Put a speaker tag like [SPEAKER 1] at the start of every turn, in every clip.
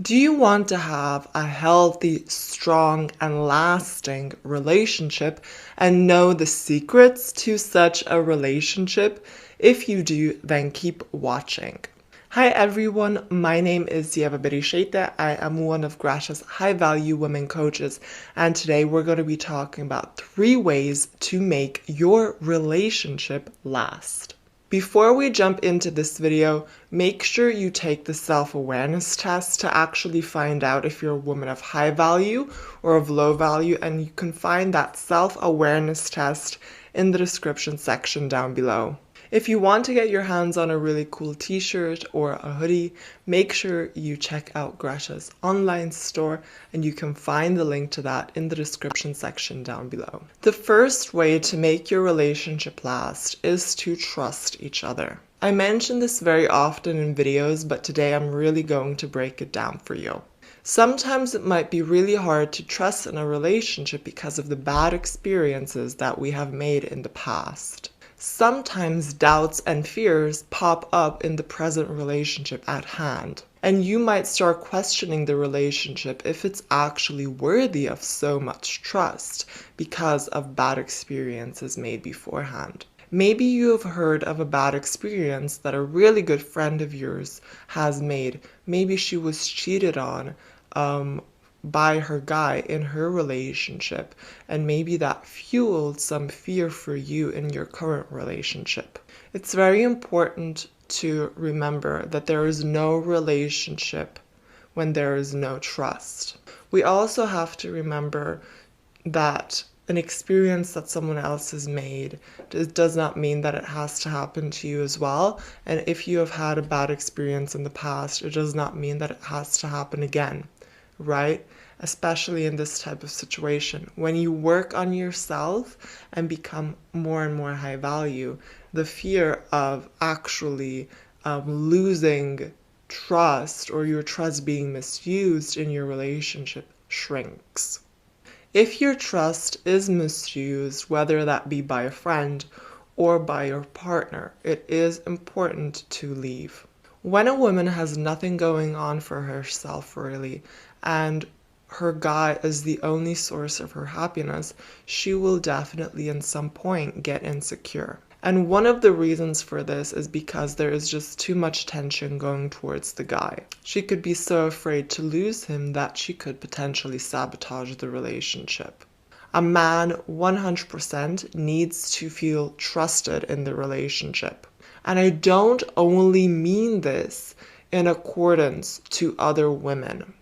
[SPEAKER 1] Do you want to have a healthy, strong, and lasting relationship and know the secrets to such a relationship? If you do, then keep watching. Hi everyone, my name is Ieva Bereisaite. I am one of Greta's high-value women coaches, and today we're going to be talking about 3 ways to make your relationship last. Before we jump into this video, make sure you take the self-awareness test to actually find out if you're a woman of high value or of low value, and you can find that self-awareness test in the description section down below. If you want to get your hands on a really cool t-shirt or a hoodie, make sure you check out Greta's online store, and you can find the link to that in the description section down below. The first way to make your relationship last is to trust each other. I mention this very often in videos, but today I'm really going to break it down for you. Sometimes it might be really hard to trust in a relationship because of the bad experiences that we have made in the past. Sometimes doubts and fears pop up in the present relationship at hand, and you might start questioning the relationship if it's actually worthy of so much trust because of bad experiences made beforehand. Maybe you have heard of a bad experience that a really good friend of yours has made. Maybe she was cheated on by her guy in her relationship, and maybe that fueled some fear for you in your current relationship. It's very important to remember that there is no relationship when there is no trust. We also have to remember that an experience that someone else has made does not mean that it has to happen to you as well. And if you have had a bad experience in the past, it does not mean that it has to happen again, right? Especially in this type of situation. When you work on yourself and become more and more high value, the fear of actually losing trust or your trust being misused in your relationship shrinks. If your trust is misused, whether that be by a friend or by your partner, it is important to leave. When a woman has nothing going on for herself really, and her guy is the only source of her happiness, she will definitely at some point get insecure. And one of the reasons for this is because there is just too much tension going towards the guy. She could be so afraid to lose him that she could potentially sabotage the relationship. A man 100% needs to feel trusted in the relationship. And I don't only mean this in accordance to other women.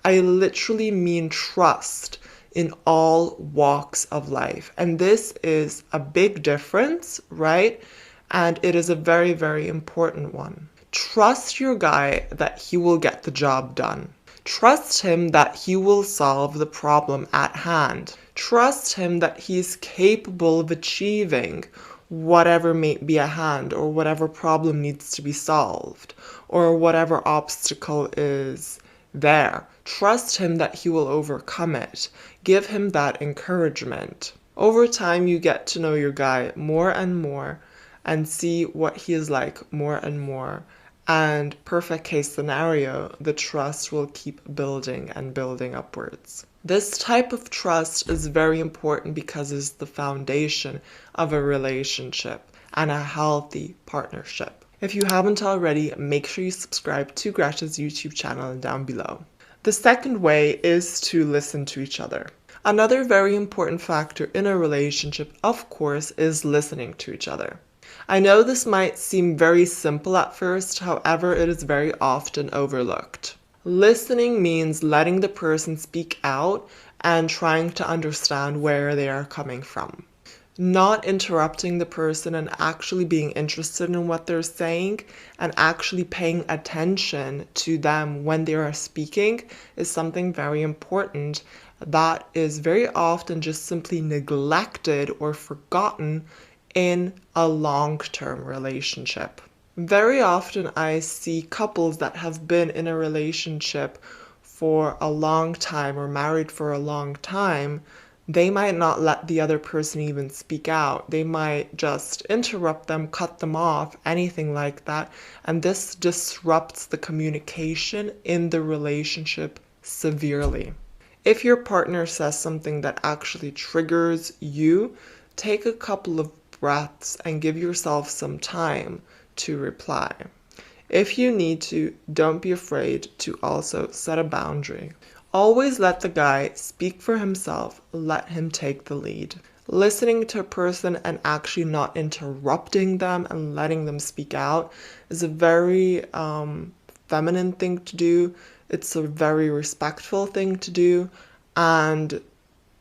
[SPEAKER 1] I literally mean trust in all walks of life. And this is a big difference, right? And it is a very, very important one. Trust your guy that he will get the job done. Trust him that he will solve the problem at hand. Trust him that he is capable of achieving whatever may be at hand, or whatever problem needs to be solved, or whatever obstacle is there. Trust him that he will overcome it. Give him that encouragement. Over time, you get to know your guy more and more and see what he is like more and more. And perfect case scenario, the trust will keep building and building upwards. This type of trust is very important because it's the foundation of a relationship and a healthy partnership. If you haven't already, make sure you subscribe to Greta's YouTube channel down below. The second way is to listen to each other. Another very important factor in a relationship, of course, is listening to each other. I know this might seem very simple at first, however, it is very often overlooked. Listening means letting the person speak out and trying to understand where they are coming from. Not interrupting the person and actually being interested in what they're saying and actually paying attention to them when they are speaking is something very important that is very often just simply neglected or forgotten in a long-term relationship. Very often I see couples that have been in a relationship for a long time or married for a long time they might not let the other person even speak out. They might just interrupt them, cut them off, anything like that. And this disrupts the communication in the relationship severely. If your partner says something that actually triggers you, take a couple of breaths and give yourself some time to reply. If you need to, don't be afraid to also set a boundary. Always let the guy speak for himself, let him take the lead. Listening to a person and actually not interrupting them and letting them speak out is a very feminine thing to do. It's a very respectful thing to do, and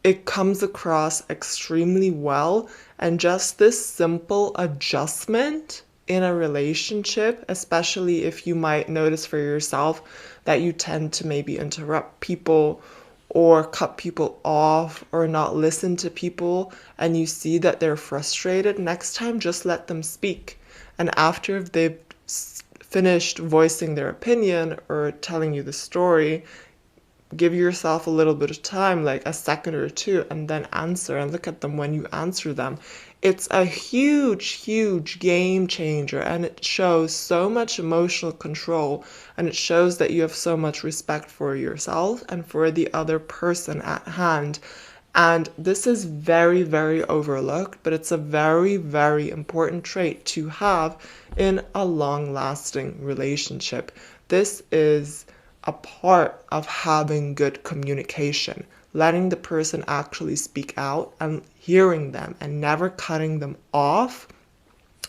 [SPEAKER 1] it comes across extremely well. And just this simple adjustment in a relationship, especially if you might notice for yourself that you tend to maybe interrupt people or cut people off or not listen to people, and you see that they're frustrated, next time just let them speak. And after they've finished voicing their opinion or telling you the story, give yourself a little bit of time, like a second or two, and then answer, and look at them when you answer them. It's a huge, huge game changer, and it shows so much emotional control, and it shows that you have so much respect for yourself and for the other person at hand. And this is very, very overlooked, but it's a very, very important trait to have in a long-lasting relationship. This is a part of having good communication, letting the person actually speak out and hearing them and never cutting them off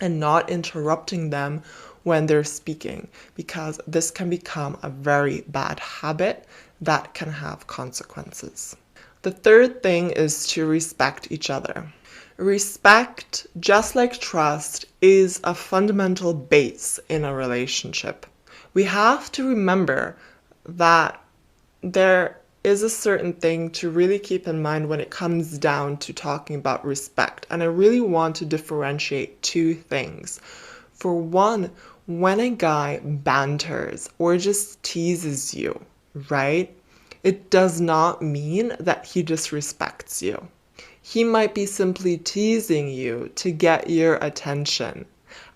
[SPEAKER 1] and not interrupting them when they're speaking, because this can become a very bad habit that can have consequences. The third thing is to respect each other. Respect, just like trust, is a fundamental base in a relationship. We have to remember that there is a certain thing to really keep in mind when it comes down to talking about respect. And I really want to differentiate two things. For one, when a guy banters or just teases you, right? It does not mean that he disrespects you. He might be simply teasing you to get your attention.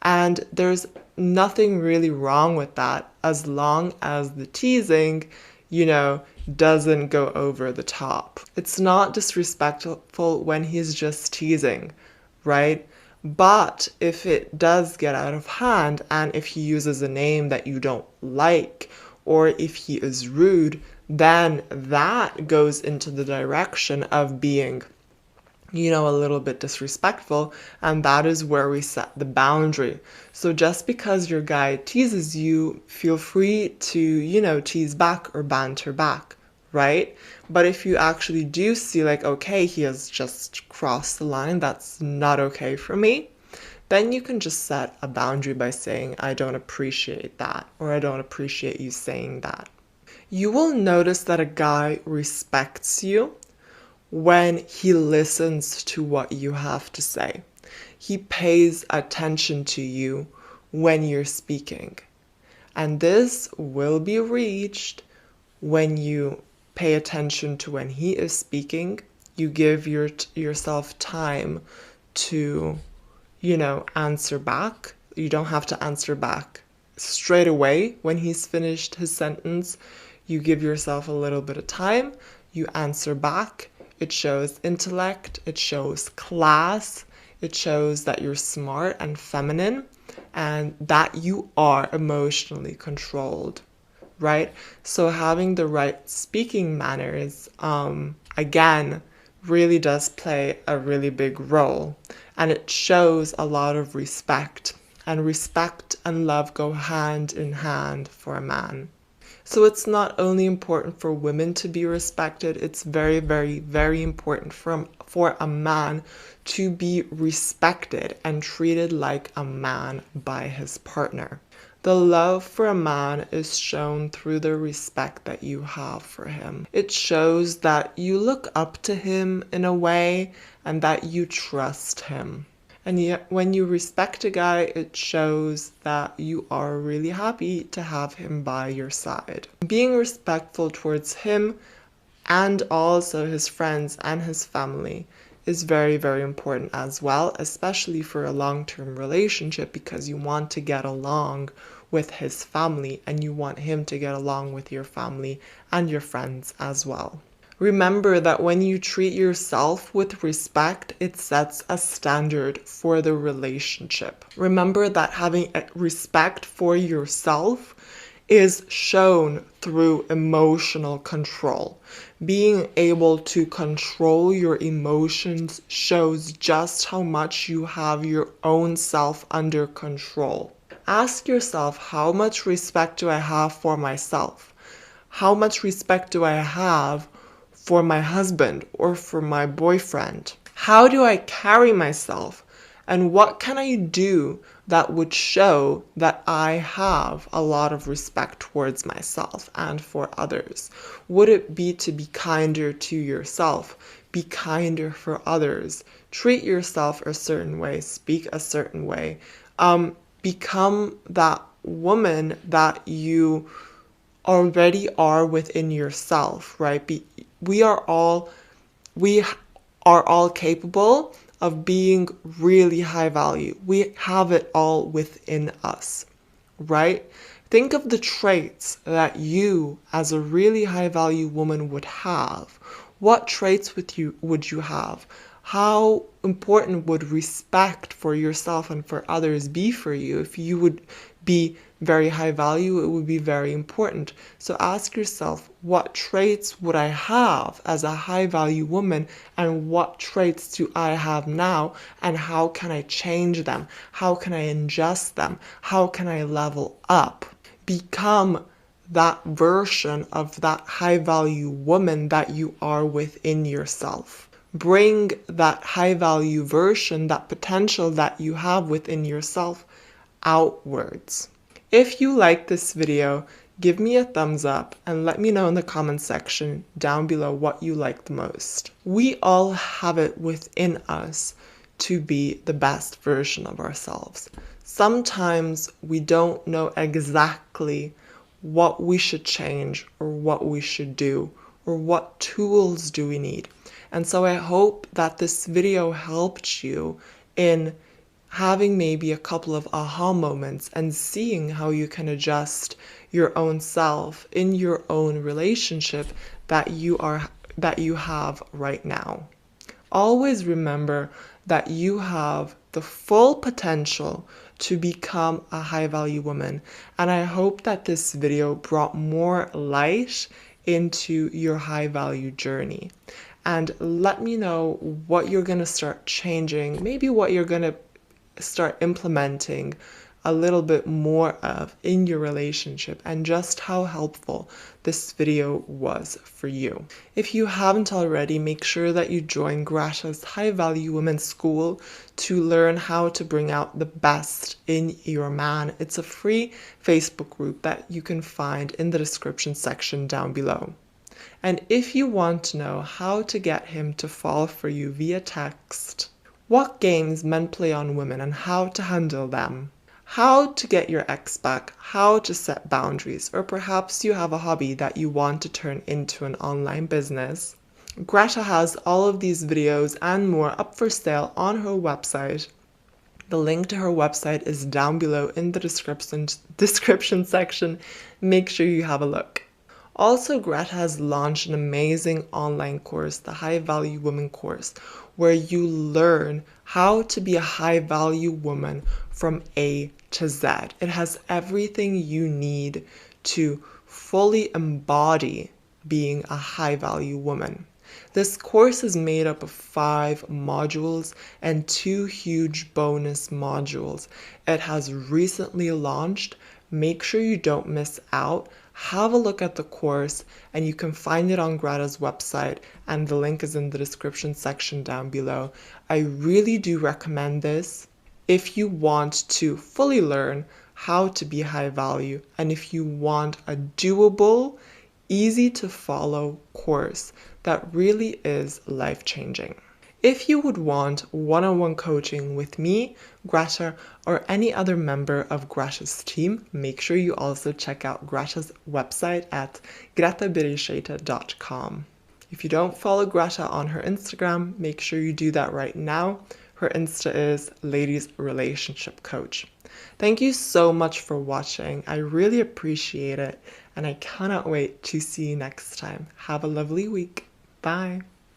[SPEAKER 1] And there's nothing really wrong with that as long as the teasing, doesn't go over the top. It's not disrespectful when he's just teasing, right? But if it does get out of hand, and if he uses a name that you don't like, or if he is rude, then that goes into the direction of being a little bit disrespectful, and that is where we set the boundary. So just because your guy teases you, feel free to, tease back or banter back, right? But if you actually do see like, okay, he has just crossed the line, that's not okay for me, then you can just set a boundary by saying, I don't appreciate that, or I don't appreciate you saying that. You will notice that a guy respects you when he listens to what you have to say. He pays attention to you when you're speaking. And this will be reached when you pay attention to when he is speaking. You give yourself time to, answer back. You don't have to answer back straight away when he's finished his sentence. You give yourself a little bit of time. You answer back. It shows intellect, it shows class, it shows that you're smart and feminine, and that you are emotionally controlled, right? So having the right speaking manners, again, really does play a really big role, and it shows a lot of respect, and respect and love go hand in hand for a man. So it's not only important for women to be respected, it's very, very, very important for a man to be respected and treated like a man by his partner. The love for a man is shown through the respect that you have for him. It shows that you look up to him in a way and that you trust him. And yet, when you respect a guy, it shows that you are really happy to have him by your side. Being respectful towards him and also his friends and his family is very, very important as well, especially for a long-term relationship, because you want to get along with his family and you want him to get along with your family and your friends as well. Remember that when you treat yourself with respect, it sets a standard for the relationship. Remember that having respect for yourself is shown through emotional control. Being able to control your emotions shows just how much you have your own self under control. Ask yourself, how much respect do I have for myself? How much respect do I have for my husband or for my boyfriend? How do I carry myself? And what can I do that would show that I have a lot of respect towards myself and for others? Would it be to be kinder to yourself? Be kinder for others. Treat yourself a certain way. Speak a certain way. Become that woman that you already are within yourself, right? We are all capable of being really high value. We have it all within us, right? Think of the traits that you as a really high value woman would have. What traits would you have? How important would respect for yourself and for others be for you? If you would be very high value, it would be very important. So ask yourself, what traits would I have as a high value woman, and what traits do I have now, and how can I change them? How can I adjust them? How can I level up? Become that version of that high value woman that you are within yourself. Bring that high value version, that potential that you have within yourself, outwards. If you like this video, give me a thumbs up and let me know in the comment section down below what you like the most. We all have it within us to be the best version of ourselves. Sometimes we don't know exactly what we should change or what we should do or what tools do we need. And so I hope that this video helped you in having maybe a couple of aha moments and seeing how you can adjust your own self in your own relationship that you have right now. Always remember that you have the full potential to become a high value woman, and I hope that this video brought more light into your high value journey. And let me know what you're going to start changing, maybe what you're going to start implementing a little bit more of in your relationship, and just how helpful this video was for you. If you haven't already, make sure that you join Greta's High Value Women School to learn how to bring out the best in your man. It's a free Facebook group that you can find in the description section down below. And if you want to know how to get him to fall for you via text, what games men play on women and how to handle them, how to get your ex back, how to set boundaries, or perhaps you have a hobby that you want to turn into an online business, Greta has all of these videos and more up for sale on her website. The link to her website is down below in the description section. Make sure you have a look. Also, Greta has launched an amazing online course, the High Value Woman course, where you learn how to be a high value woman from A to Z. It has everything you need to fully embody being a high value woman. This course is made up of 5 modules and 2 huge bonus modules. It has recently launched. Make sure you don't miss out. Have a look at the course, and you can find it on Greta's website, and the link is in the description section down below. I really do recommend this if you want to fully learn how to be high value, and if you want a doable, easy to follow course that really is life-changing. If you would want one-on-one coaching with me, Greta, or any other member of Greta's team, make sure you also check out Greta's website at gretabereisaite.com. If you don't follow Greta on her Instagram, make sure you do that right now. Her Insta is Ladies Relationship Coach. Thank you so much for watching. I really appreciate it, and I cannot wait to see you next time. Have a lovely week. Bye.